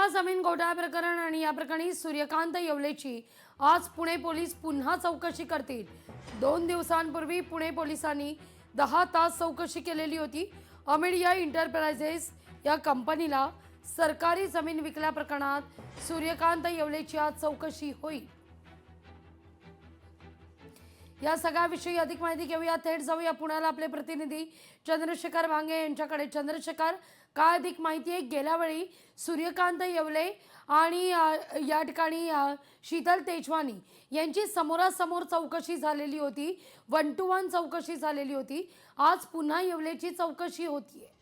जमीन घोटाळा प्रकरण आणि या प्रकरणी सूर्यकांत येवलेची आज पुणे पोलीस पुन्हा चौकशी करतील। 2 दिवसांपूर्वी पुणे पोलिसांनी 10 तास चौकशी केलेली होती। अमेडिया एंटरप्राइजेस या कंपनीला सरकारी जमीन विकल्या प्रकरणात सूर्यकांत येवलेची आज चौकशी होईल। या सगळ्याविषयी अधिक माहिती घेऊया। थेट जाऊया पुण्याला आपले प्रतिनिधी चंद्रशेखर भांगे यांच्याकडे। चंद्रशेखर, काय अधिक माहिती आहे? गेल्या वेळी सूर्यकांत येवले आणि या ठिकाणी शीतल तेजवानी यांची समोरासमोर चौकशी झालेली होती, 1 to 1 चौकशी झालेली होती। आज पुन्हा येवलेची चौकशी होतीये।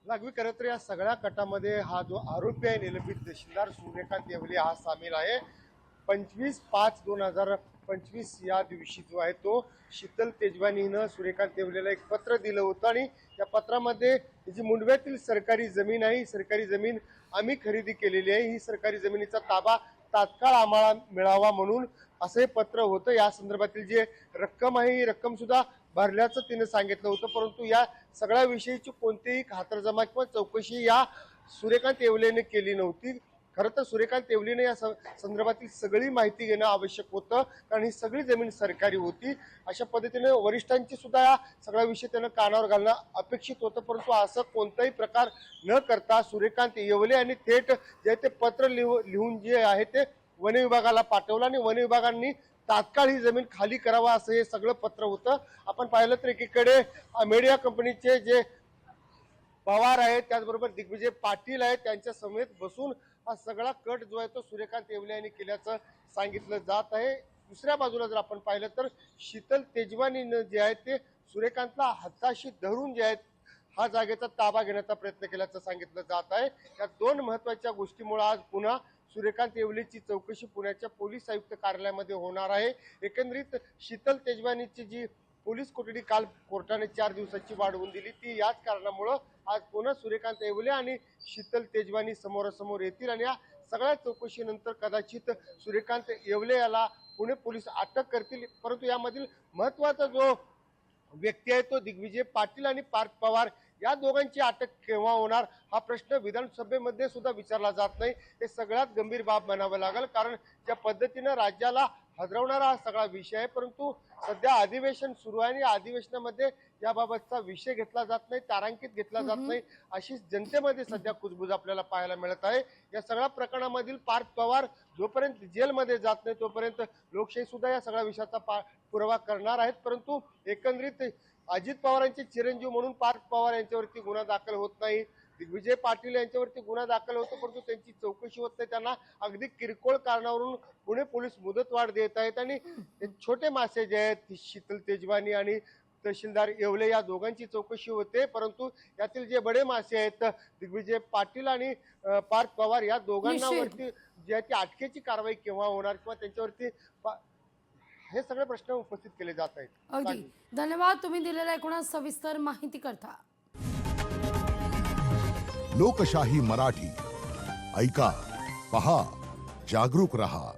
लागवी खरं तर या सगळ्या कटामध्ये हा जो आरोपी आहे निलंबित तहसीलदार सूर्यकांत येवले हा सामील आहे। 25/5/2025 या दिवशी जो आहे तो शीतल तेजवानीनं सूर्यकांत येवलेला एक पत्र दिलं होतं आणि या पत्रामध्ये जी मुंडव्यातील सरकारी जमीन आहे, ही सरकारी जमीन आम्ही खरेदी केलेली आहे, ही सरकारी जमिनीचा ताबा तात्काळ आम्हाला मिळावा म्हणून असं हे पत्र होतं। या संदर्भातील जे रक्कम आहे ही रक्कम सुद्धा भरल्याचं तिने सांगितलं होतं, परंतु या सगळ्या विषयीची कोणतीही खातरजमा किंवा चौकशी या सूर्यकांत येवलेने केली नव्हती। खरं तर सूर्यकांत येवलेने या संदर्भातील सगळी माहिती घेणं आवश्यक होतं, कारण ही सगळी जमीन सरकारी होती। अशा पद्धतीने वरिष्ठांची सुद्धा या सगळ्या विषय त्यानं कानावर घालणं अपेक्षित होतं, परंतु असं कोणताही प्रकार न करता सूर्यकांत येवले यांनी थेट जे ते पत्र लिहून जे आहे ते वन विभागाला पाठवलं आणि वन विभागांनी तात्काळ ही जमीन खाली करावा असं हे सगळं पत्र होतं। आपण पाहिलं तर एकीकडे अमेडिया कंपनीचे जे पवार आहेत, त्याचबरोबर दिग्विजय पाटील आहेत, त्यांच्या समेत बसून हा सगळा कट जो आहे तो सूर्यकांत येवले यांनी केल्याचं सांगितलं जात आहे। दुसऱ्या बाजूला जर आपण पाहिलं तर शीतल तेजवानीनं जे आहे ते सूर्यकांतला हाताशी धरून जे आहेत हा जागेचा ताबा घेण्याचा प्रयत्न केल्याचं सांगितलं जात आहे। या 2 महत्वाच्या गोष्टीमुळे आज पुन्हा सूर्यकांत येवलेची चौकशी पुण्याच्या पोलीस आयुक्त कार्यालयामध्ये होणार आहे। एकंदरीत शीतल तेजवानीची जी पोलीस कोठडी काल कोर्टाने 4 दिवसाची वाढवून दिली, ती याच कारणामुळे आज पुन्हा सूर्यकांत येवले आणि शीतल तेजवानी समोरासमोर येतील आणि या सगळ्या चौकशीनंतर कदाचित सूर्यकांत येवले याला पुणे पोलीस अटक करतील। परंतु यामधील महत्वाचा जो व्यक्ती आहे तो दिग्विजय पाटील आणि पार्थ पवार या दोघांची अटक केव्हा होणार हा प्रश्न विधानसभेमध्ये सुद्धा विचारला जात नाही। हे सगळ्यात गंभीर बाब म्हणावं लागेल, कारण ज्या पद्धतीनं राज्याला हादरवणारा हा सगळा विषय आहे, परंतु सध्या अधिवेशन सुरू आहे आणि अधिवेशनामध्ये याबाबतचा विषय घेतला जात नाही, तारांकित घेतला जात नाही, अशी जनतेमध्ये सध्या कुजबूज आपल्याला पाहायला मिळत आहे। या सगळ्या प्रकरणामधील पार्थ पवार जोपर्यंत जेलमध्ये जात नाही तोपर्यंत लोकशाही सुद्धा या सगळ्या विषयाचा पुरावा करणार आहेत। परंतु एकंदरीत अजित पवारांचे चिरंजीव म्हणून पार्थ पवार यांच्यावरती गुन्हा दाखल होत नाही, दिग्विजय पाटील यांच्यावरती गुन्हा दाखल होतो, परंतु त्यांची चौकशी होत नाही। त्यांना अगदी किरकोळ कारणावरून पुणे पोलीस मुदतवाढ देत आहेत आणि छोटे मासे जे आहेत शीतल तेजवानी आणि तहसीलदार येवले या दोघांची चौकशी होते, परंतु यातील जे बडे मासे आहेत दिग्विजय पाटील आणि पार्थ पवार या दोघांनावरती जे ती अटकेची कारवाई केव्हा होणार किंवा त्यांच्यावरती हे सगळे प्रश्न उपस्थित केले जात आहेत। अगदी धन्यवाद तुम्ही दिलेल्या एकूण सविस्तर माहिती करता। लोकशाही मराठी ऐका, पहा, जागरूक रहा।